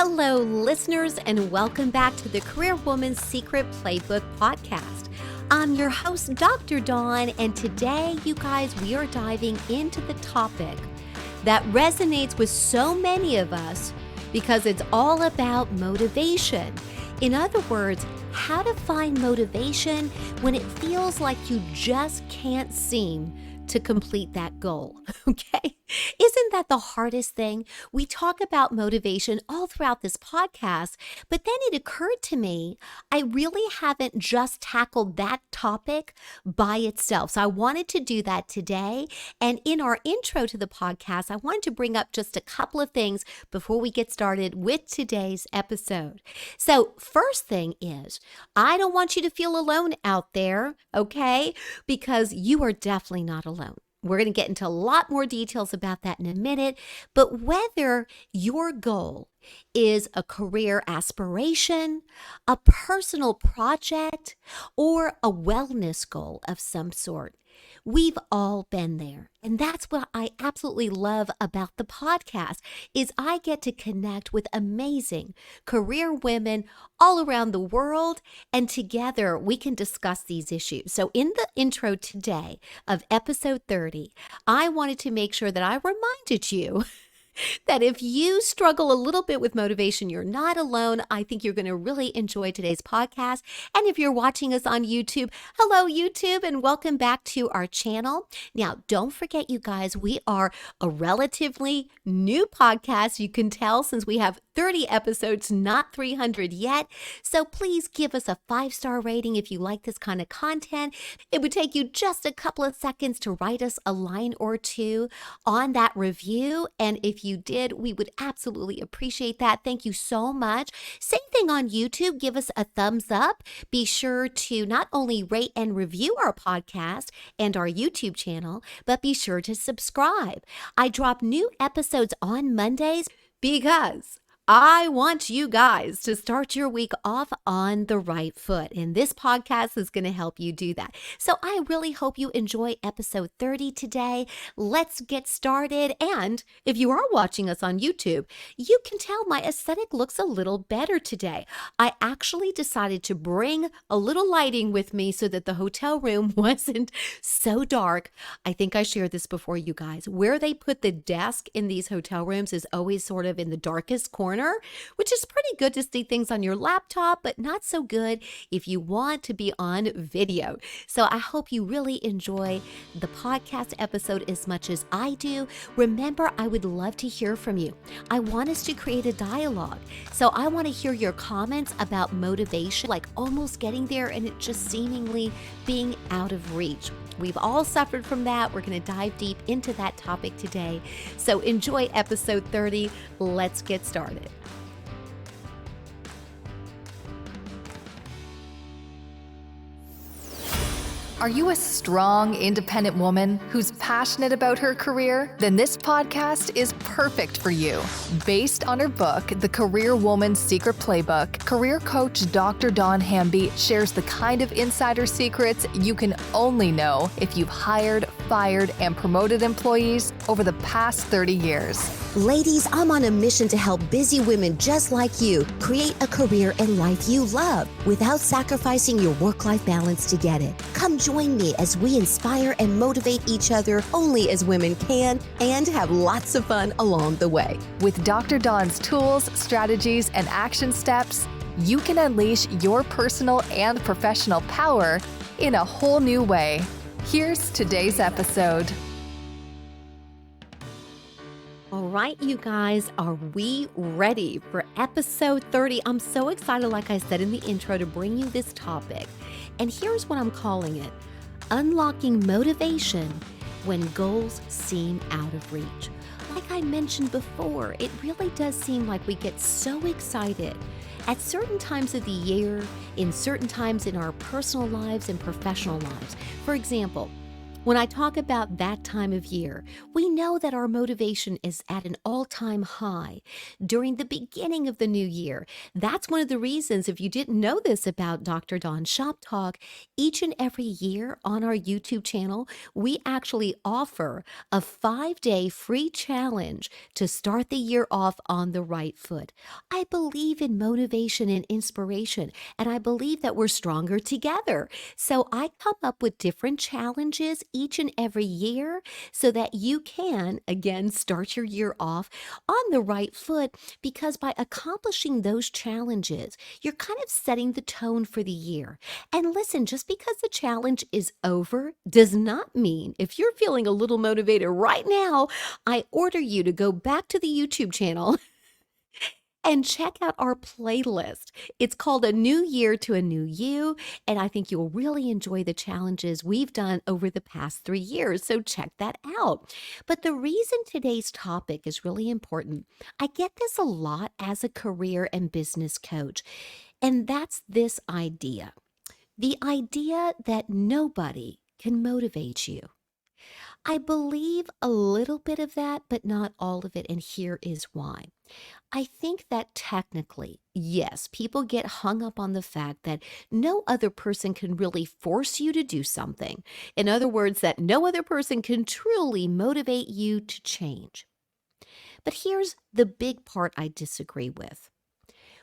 Hello, listeners, and welcome back to the Career Woman's Secret Playbook podcast. I'm your host, Dr. Dawn, and today, you guys, we are diving into the topic that resonates with so many of us because it's all about motivation. In other words, how to find motivation when it feels like you just can't seem to complete that goal, okay? Isn't that the hardest thing? We talk about motivation all throughout this podcast, but then it occurred to me, I really haven't just tackled that topic by itself. So I wanted to do that today. And in our intro to the podcast, I wanted to bring up just a couple of things before we get started with today's episode. So first thing is, I don't want you to feel alone out there, okay? Because you are definitely not alone. We're going to get into a lot more details about that in a minute, but whether your goal is a career aspiration, a personal project, or a wellness goal of some sort, we've all been there. And that's what I absolutely love about the podcast is I get to connect with amazing career women all around the world, and together we can discuss these issues. So in the intro today of episode 30, I wanted to make sure that I reminded you that if you struggle a little bit with motivation, you're not alone. I think you're going to really enjoy today's podcast. And if you're watching us on YouTube, hello YouTube, and welcome back to our channel. Now, don't forget, you guys, we are a relatively new podcast. You can tell since we have 30 episodes, not 300 yet. So please give us a 5-star rating if you like this kind of content. It would take you just a couple of seconds to write us a line or two on that review. And if you did, we would absolutely appreciate that. Thank you so much. Same thing on YouTube. Give us a thumbs up. Be sure to not only rate and review our podcast and our YouTube channel, but be sure to subscribe. I drop new episodes on Mondays because I want you guys to start your week off on the right foot, and this podcast is going to help you do that. So I really hope you enjoy episode 30 today. Let's get started. And if you are watching us on YouTube, you can tell my aesthetic looks a little better today. I actually decided to bring a little lighting with me so that the hotel room wasn't so dark. I think I shared this before, you guys. Where they put the desk in these hotel rooms is always sort of in the darkest corner, which is pretty good to see things on your laptop, but not so good if you want to be on video. So I hope you really enjoy the podcast episode as much as I do. Remember, I would love to hear from you. I want us to create a dialogue. So I want to hear your comments about motivation, like almost getting there and it just seemingly being out of reach. We've all suffered from that. We're going to dive deep into that topic today. So enjoy episode 30. Let's get started. Are you a strong, independent woman who's passionate about her career? Then this podcast is perfect for you. Based on her book, The Career Woman's Secret Playbook, career coach Dr. Dawn Hamby shares the kind of insider secrets you can only know if you've hired, fired, and promoted employees over the past 30 years. Ladies, I'm on a mission to help busy women just like you create a career and life you love without sacrificing your work-life balance to get it. Come join me as we inspire and motivate each other only as women can and have lots of fun along the way. With Dr. Dawn's tools, strategies, and action steps, you can unleash your personal and professional power in a whole new way. Here's today's episode. All right, you guys, are we ready for episode 30? I'm so excited, like I said in the intro, to bring you this topic. And here's what I'm calling it: unlocking motivation when goals seem out of reach. Like I mentioned before, it really does seem like we get so excited at certain times of the year, in certain times in our personal lives and professional lives. For example, When I talk about that time of year, we know that our motivation is at an all-time high during the beginning of the new year. That's one of the reasons, if you didn't know this about Dr. Dawn's Shop Talk, each and every year on our YouTube channel, we actually offer a 5-day free challenge to start the year off on the right foot. I believe in motivation and inspiration, and I believe that we're stronger together. So I come up with different challenges each and every year so that you can, again, start your year off on the right foot, because by accomplishing those challenges, you're kind of setting the tone for the year. And listen, just because the challenge is over does not mean, if you're feeling a little motivated right now, I order you to go back to the YouTube channel and check out our playlist. It's called A New Year to a New You, and I think you'll really enjoy the challenges we've done over the past 3 years, so check that out. But the reason today's topic is really important, I get this a lot as a career and business coach, and that's this idea. The idea that nobody can motivate you. I believe a little bit of that, but not all of it, and here is why. I think that technically, yes, people get hung up on the fact that no other person can really force you to do something. In other words, that no other person can truly motivate you to change. But here's the big part I disagree with.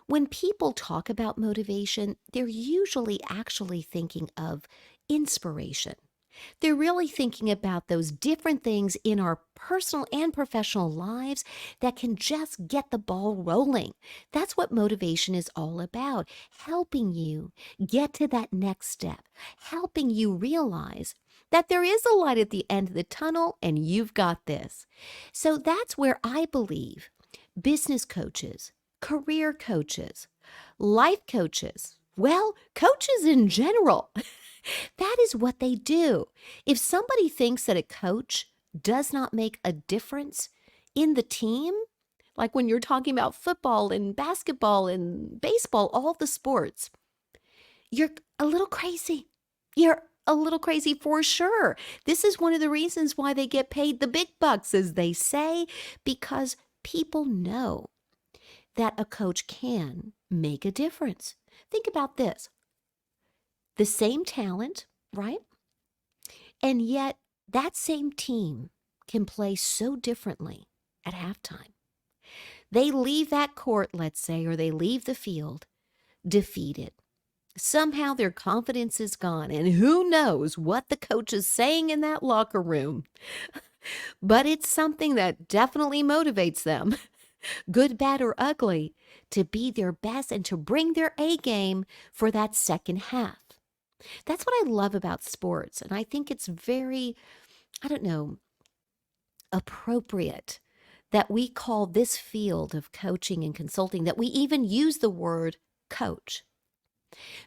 When people talk about motivation, they're usually actually thinking of inspiration. They're really thinking about those different things in our personal and professional lives that can just get the ball rolling. That's what motivation is all about, helping you get to that next step, helping you realize that there is a light at the end of the tunnel and you've got this. So that's where I believe business coaches, career coaches, life coaches, well, coaches in general, that is what they do. If somebody thinks that a coach does not make a difference in the team, like when you're talking about football and basketball and baseball, all the sports, you're a little crazy. You're a little crazy for sure. This is one of the reasons why they get paid the big bucks, as they say, because people know that a coach can make a difference. Think about this. The same talent, right? And yet that same team can play so differently at halftime. They leave that court, let's say, or they leave the field defeated. Somehow their confidence is gone, and who knows what the coach is saying in that locker room. But it's something that definitely motivates them, good, bad, or ugly, to be their best and to bring their A game for that second half. That's what I love about sports, and I think it's very, appropriate that we call this field of coaching and consulting, that we even use the word coach.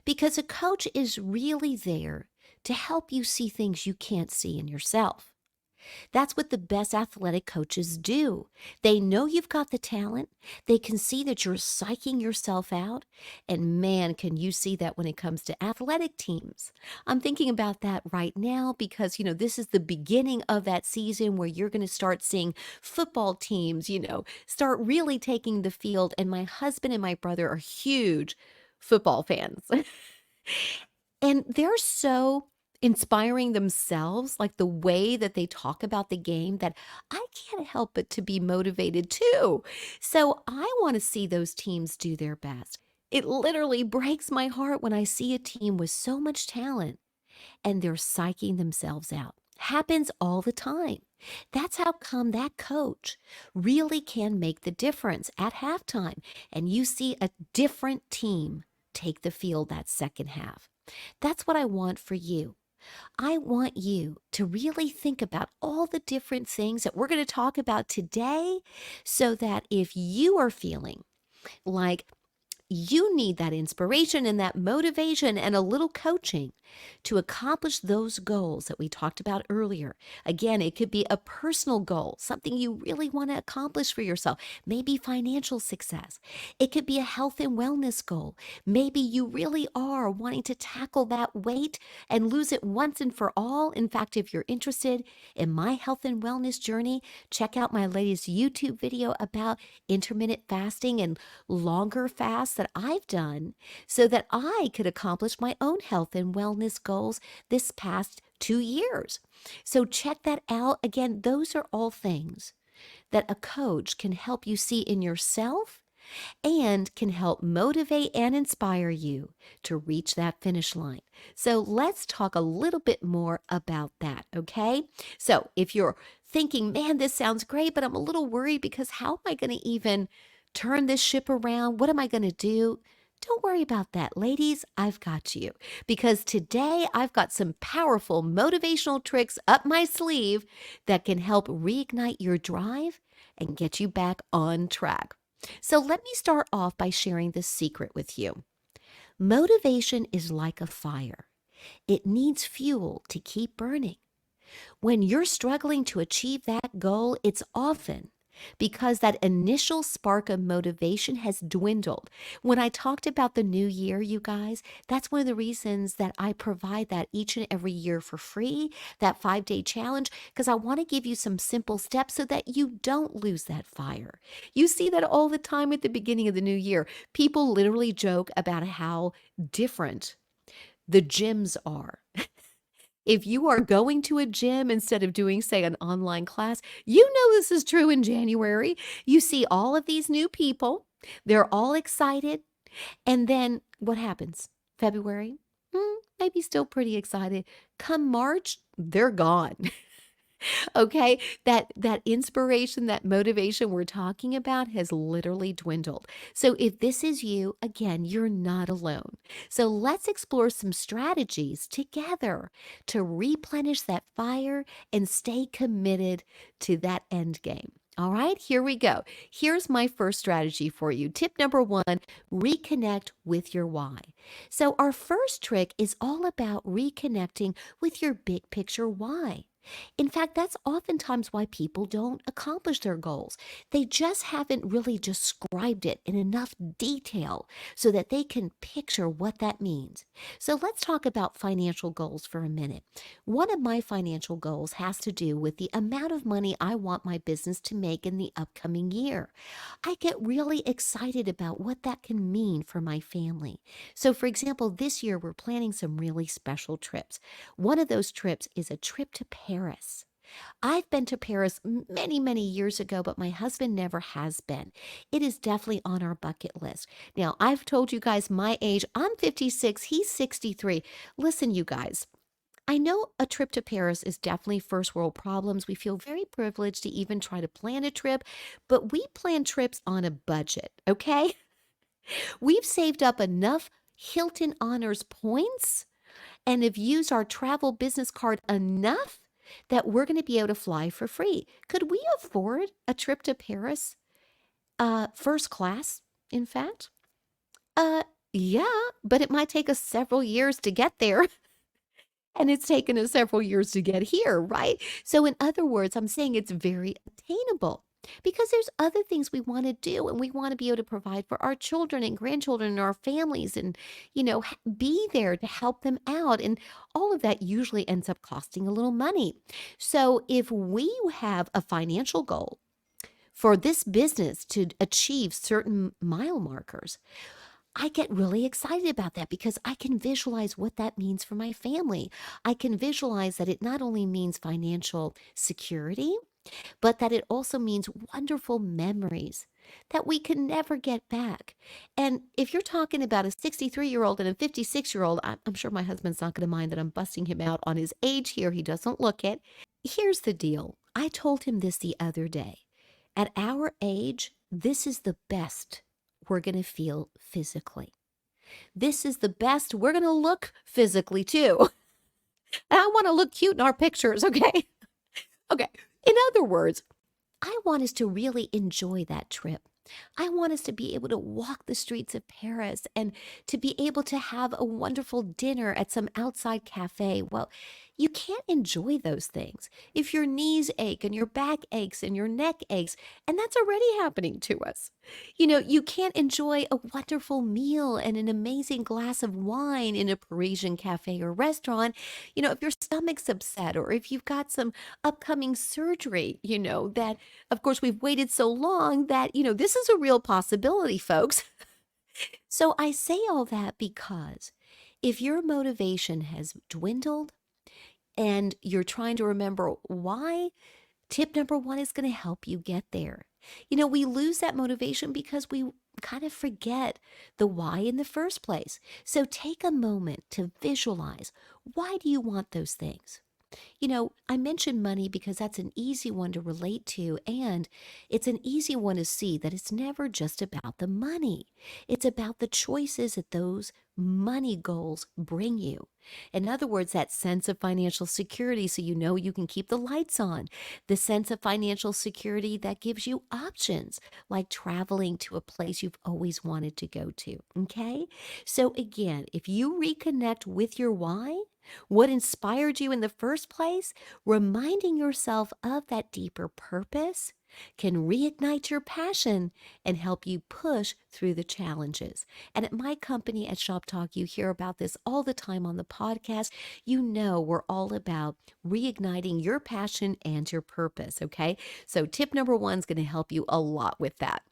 Because a coach is really there to help you see things you can't see in yourself. That's what the best athletic coaches do. They know you've got the talent. They can see that you're psyching yourself out. And man, can you see that when it comes to athletic teams. I'm thinking about that right now because, this is the beginning of that season where you're going to start seeing football teams, start really taking the field. And my husband and my brother are huge football fans. And they're so inspiring themselves, like the way that they talk about the game, that I can't help but to be motivated too. So I want to see those teams do their best. It literally breaks my heart when I see a team with so much talent and they're psyching themselves out. Happens all the time. That's how come that coach really can make the difference at halftime. And you see a different team take the field that second half. That's what I want for you. I want you to really think about all the different things that we're going to talk about today so that if you are feeling like you need that inspiration and that motivation and a little coaching to accomplish those goals that we talked about earlier. Again, it could be a personal goal, something you really want to accomplish for yourself, maybe financial success. It could be a health and wellness goal. Maybe you really are wanting to tackle that weight and lose it once and for all. In fact, if you're interested in my health and wellness journey, check out my latest YouTube video about intermittent fasting and longer fasts that I've done so that I could accomplish my own health and wellness goals this past 2 years. So check that out. Again, those are all things that a coach can help you see in yourself and can help motivate and inspire you to reach that finish line. So let's talk a little bit more about that, okay? So if you're thinking, man, this sounds great, but I'm a little worried because how am I going to even turn this ship around? What am I going to do? Don't worry about that, ladies. I've got you because today I've got some powerful motivational tricks up my sleeve that can help reignite your drive and get you back on track. So let me start off by sharing this secret with you. Motivation is like a fire. It needs fuel to keep burning. When you're struggling to achieve that goal, it's often because that initial spark of motivation has dwindled. When I talked about the new year, you guys, that's one of the reasons that I provide that each and every year for free, that 5-day challenge, because I want to give you some simple steps so that you don't lose that fire. You see that all the time at the beginning of the new year. People literally joke about how different the gyms are. If you are going to a gym instead of doing, say, an online class, you know this is true in January. You see all of these new people. They're all excited. And then what happens? February? Maybe still pretty excited. Come March, they're gone. Okay, that inspiration, that motivation we're talking about has literally dwindled. So if this is you, again, you're not alone. So let's explore some strategies together to replenish that fire and stay committed to that end game. All right, here we go. Here's my first strategy for you. Tip number 1, reconnect with your why. So our first trick is all about reconnecting with your big picture why. In fact, that's oftentimes why people don't accomplish their goals. They just haven't really described it in enough detail so that they can picture what that means. So let's talk about financial goals for a minute. One of my financial goals has to do with the amount of money I want my business to make in the upcoming year. I get really excited about what that can mean for my family. So, for example, this year we're planning some really special trips. One of those trips is a trip to Paris. I've been to Paris many, many years ago, but my husband never has been. It is definitely on our bucket list. Now, I've told you guys my age. I'm 56, he's 63. Listen, you guys, I know a trip to Paris is definitely first world problems. We feel very privileged to even try to plan a trip, but we plan trips on a budget, okay? We've saved up enough Hilton Honors points and have used our travel business card enough that we're going to be able to fly for free. Could we afford a trip to Paris? First class, in fact? Yeah, but it might take us several years to get there. And it's taken us several years to get here, right? So in other words, I'm saying it's very attainable because there's other things we want to do and we want to be able to provide for our children and grandchildren and our families and, be there to help them out. And all of that usually ends up costing a little money. So if we have a financial goal for this business to achieve certain mile markers, I get really excited about that because I can visualize what that means for my family. I can visualize that it not only means financial security, but that it also means wonderful memories that we can never get back. And if you're talking about a 63-year-old and a 56-year-old, I'm sure my husband's not going to mind that I'm busting him out on his age here. He doesn't look it. Here's the deal. I told him this the other day. At our age, this is the best we're going to feel physically. This is the best we're going to look physically too. And I want to look cute in our pictures, okay? Okay. In other words, I want us to really enjoy that trip. I want us to be able to walk the streets of Paris and to be able to have a wonderful dinner at some outside cafe. Well, you can't enjoy those things if your knees ache and your back aches and your neck aches, and that's already happening to us. You can't enjoy a wonderful meal and an amazing glass of wine in a Parisian cafe or restaurant, if your stomach's upset or if you've got some upcoming surgery, that of course we've waited so long that, this is a real possibility, folks. So I say all that because if your motivation has dwindled and you're trying to remember why, tip number one is going to help you get there. We lose that motivation because we kind of forget the why in the first place. So take a moment to visualize, why do you want those things? I mentioned money because that's an easy one to relate to, and it's an easy one to see that it's never just about the money. It's about the choices that those money goals bring you. In other words, that sense of financial security so you know you can keep the lights on, the sense of financial security that gives you options like traveling to a place you've always wanted to go to. Okay? So again, if you reconnect with your why, what inspired you in the first place, reminding yourself of that deeper purpose can reignite your passion and help you push through the challenges. And at my company at Shop Talk, you hear about this all the time on the podcast. We're all about reigniting your passion and your purpose, okay? So tip number one is going to help you a lot with that.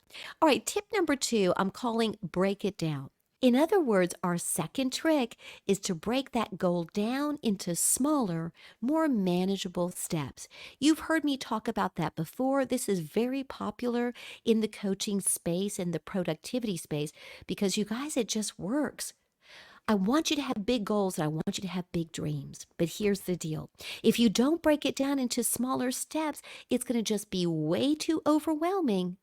All right, tip number two, I'm calling break it down. In other words, our second trick is to break that goal down into smaller, more manageable steps. You've heard me talk about that before. This is very popular in the coaching space and the productivity space because you guys, it just works. I want you to have big goals and I want you to have big dreams. But here's the deal. If you don't break it down into smaller steps, it's going to just be way too overwhelming.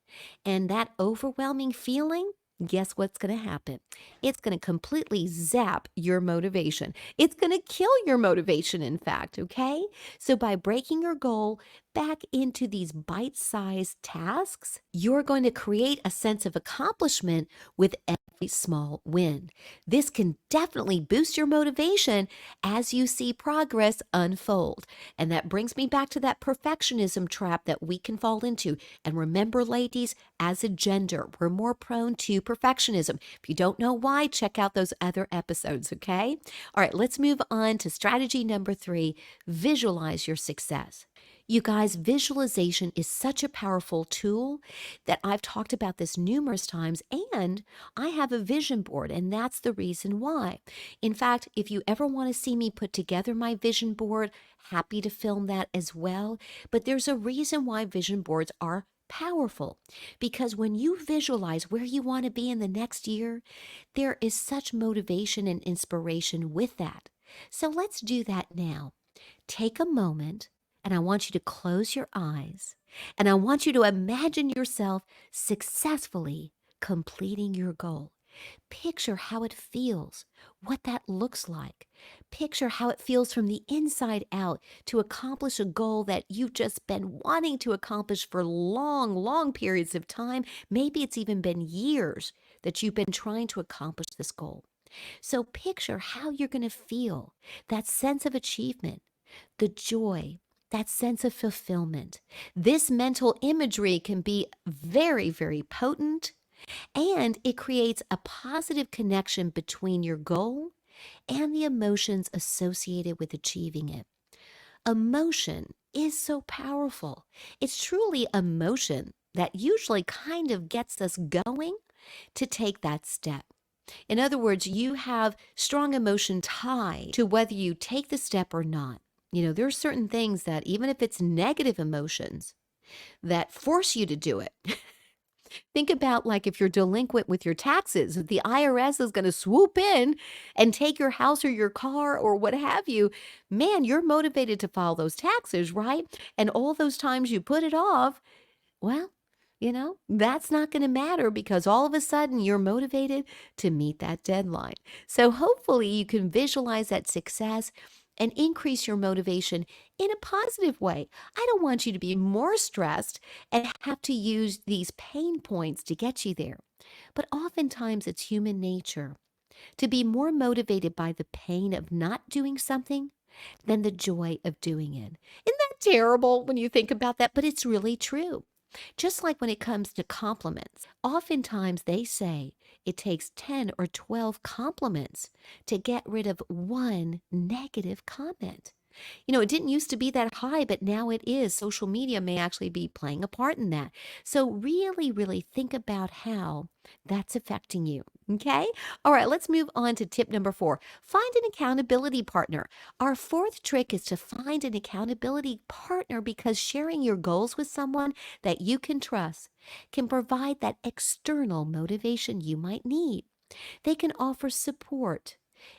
And that overwhelming feeling, guess what's going to happen? It's going to completely zap your motivation. It's going to kill your motivation, in fact, okay? So by breaking your goal back into these bite-sized tasks, you're going to create a sense of accomplishment with every small win. This can definitely boost your motivation as you see progress unfold. And that brings me back to that perfectionism trap that we can fall into. And remember, ladies, as a gender, we're more prone to perfectionism. If you don't know why, check out those other episodes, okay? All right, let's move on to strategy number 3, visualize your success. You guys, visualization is such a powerful tool that I've talked about this numerous times, and I have a vision board, and that's the reason why. In fact, if you ever want to see me put together my vision board, happy to film that as well. But there's a reason why vision boards are powerful, because when you visualize where you want to be in the next year, there is such motivation and inspiration with that. So let's do that now. Take a moment, and I want you to close your eyes, and I want you to imagine yourself successfully completing your goal. Picture how it feels, what that looks like. Picture how it feels from the inside out to accomplish a goal that you've just been wanting to accomplish for long, long periods of time. Maybe it's even been years that you've been trying to accomplish this goal. So picture how you're going to feel, that sense of achievement, the joy, that sense of fulfillment. This mental imagery can be very, very potent, and it creates a positive connection between your goal and the emotions associated with achieving it. Emotion is so powerful. It's truly emotion that usually kind of gets us going to take that step. In other words, you have strong emotion tied to whether you take the step or not. There are certain things that, even if it's negative emotions, that force you to do it. Think about, like, if you're delinquent with your taxes, the IRS is going to swoop in and take your house or your car or what have you. Man, you're motivated to file those taxes, right? And all those times you put it off, well, that's not going to matter because all of a sudden you're motivated to meet that deadline. So hopefully you can visualize that success and increase your motivation in a positive way. I don't want you to be more stressed and have to use these pain points to get you there. But oftentimes it's human nature to be more motivated by the pain of not doing something than the joy of doing it. Isn't that terrible when you think about that? But it's really true. Just like when it comes to compliments, oftentimes they say it takes 10 or 12 compliments to get rid of one negative comment. It didn't used to be that high, but now it is. Social media may actually be playing a part in that. So really, really think about how that's affecting you. Okay? All right, let's move on to tip number 4. Find an accountability partner. Our fourth trick is to find an accountability partner because sharing your goals with someone that you can trust can provide that external motivation you might need. They can offer support,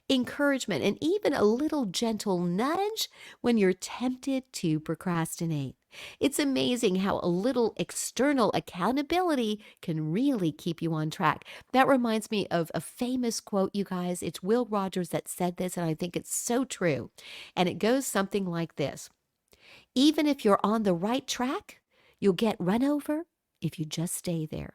encouragement, and even a little gentle nudge when you're tempted to procrastinate. It's amazing how a little external accountability can really keep you on track. That reminds me of a famous quote, you guys. It's Will Rogers that said this, and I think it's so true. And it goes something like this: even if you're on the right track, you'll get run over if you just stay there.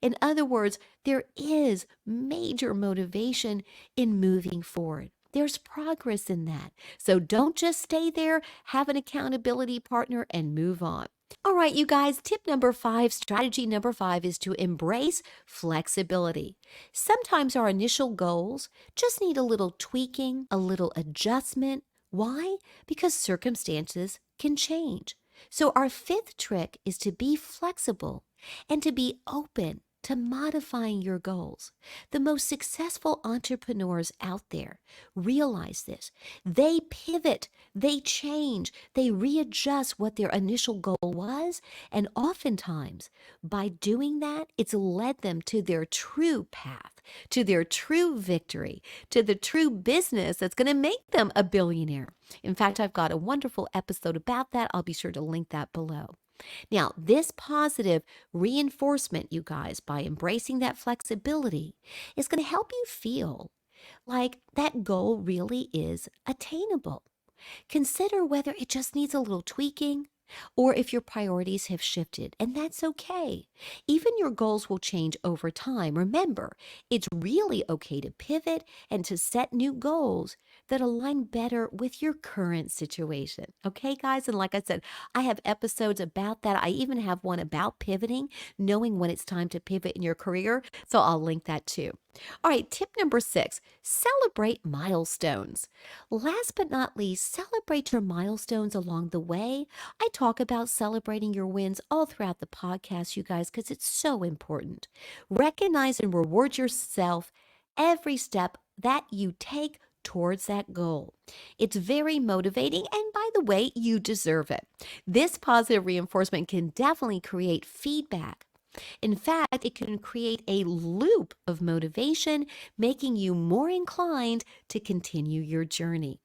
In other words, there is major motivation in moving forward. There's progress in that. So don't just stay there, have an accountability partner and move on. All right, you guys, tip number 5, strategy number 5 is to embrace flexibility. Sometimes our initial goals just need a little tweaking, a little adjustment. Why? Because circumstances can change. So our 5th trick is to be flexible and to be open to modifying your goals. The most successful entrepreneurs out there realize this. They pivot, they change, they readjust what their initial goal was, and oftentimes by doing that, it's led them to their true path, to their true victory, to the true business that's going to make them a billionaire. In fact, I've got a wonderful episode about that. I'll be sure to link that below. Now, this positive reinforcement, you guys, by embracing that flexibility, is going to help you feel like that goal really is attainable. Consider whether it just needs a little tweaking or if your priorities have shifted, and that's okay. Even your goals will change over time. Remember, it's really okay to pivot and to set new goals that align better with your current situation. Okay, guys? And like I said, I have episodes about that. I even have one about pivoting, knowing when it's time to pivot in your career. So I'll link that too. All right, tip number 6, celebrate milestones. Last but not least, celebrate your milestones along the way. I talk about celebrating your wins all throughout the podcast, you guys, because it's so important. Recognize and reward yourself every step that you take towards that goal. It's very motivating, and by the way, you deserve it. This positive reinforcement can definitely create feedback. In fact, it can create a loop of motivation, making you more inclined to continue your journey.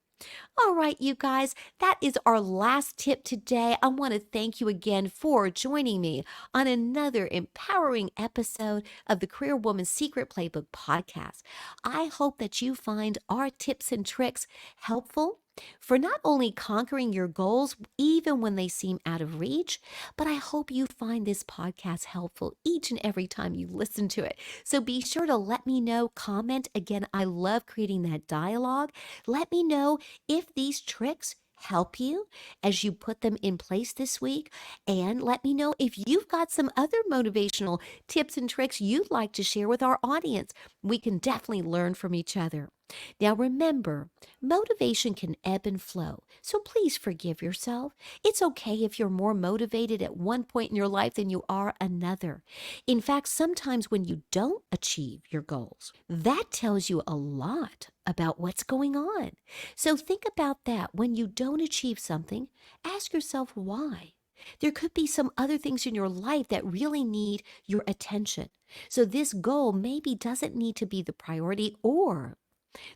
All right, you guys, that is our last tip today. I want to thank you again for joining me on another empowering episode of the Career Woman's Secret Playbook podcast. I hope that you find our tips and tricks helpful for not only conquering your goals, even when they seem out of reach, but I hope you find this podcast helpful each and every time you listen to it. So be sure to let me know, comment. Again, I love creating that dialogue. Let me know if these tricks help you as you put them in place this week. And let me know if you've got some other motivational tips and tricks you'd like to share with our audience. We can definitely learn from each other. Now remember, motivation can ebb and flow, so please forgive yourself. It's okay if you're more motivated at one point in your life than you are another. In fact, sometimes when you don't achieve your goals, that tells you a lot about what's going on. So think about that. When you don't achieve something, ask yourself why. There could be some other things in your life that really need your attention. So this goal maybe doesn't need to be the priority, or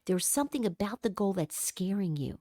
there's something about the goal that's scaring you,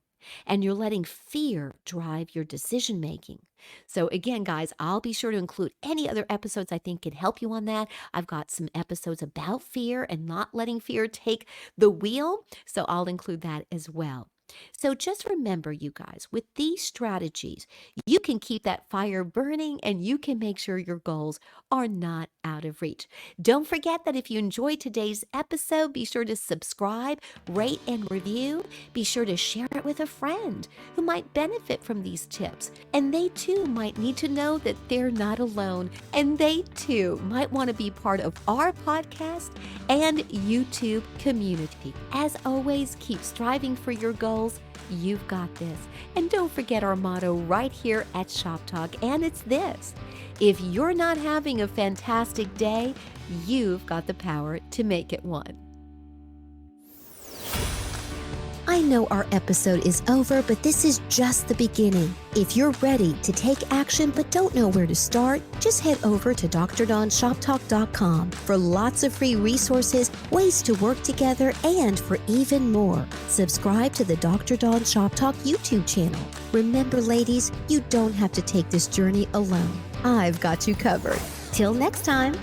and you're letting fear drive your decision making. So again, guys, I'll be sure to include any other episodes I think can help you on that. I've got some episodes about fear and not letting fear take the wheel, so I'll include that as well. So just remember, you guys, with these strategies, you can keep that fire burning and you can make sure your goals are not out of reach. Don't forget that if you enjoyed today's episode, be sure to subscribe, rate, and review. Be sure to share it with a friend who might benefit from these tips. And they too might need to know that they're not alone. And they too might want to be part of our podcast and YouTube community. As always, keep striving for your goals. You've got this. And don't forget our motto right here at Shop Talk, and it's this: if you're not having a fantastic day, you've got the power to make it one. I know our episode is over, but this is just the beginning. If you're ready to take action but don't know where to start, just head over to drdonshoptalk.com for lots of free resources, ways to work together, and for even more. Subscribe to the Dr. Dawn Shop Talk YouTube channel. Remember, ladies, you don't have to take this journey alone. I've got you covered. Till next time.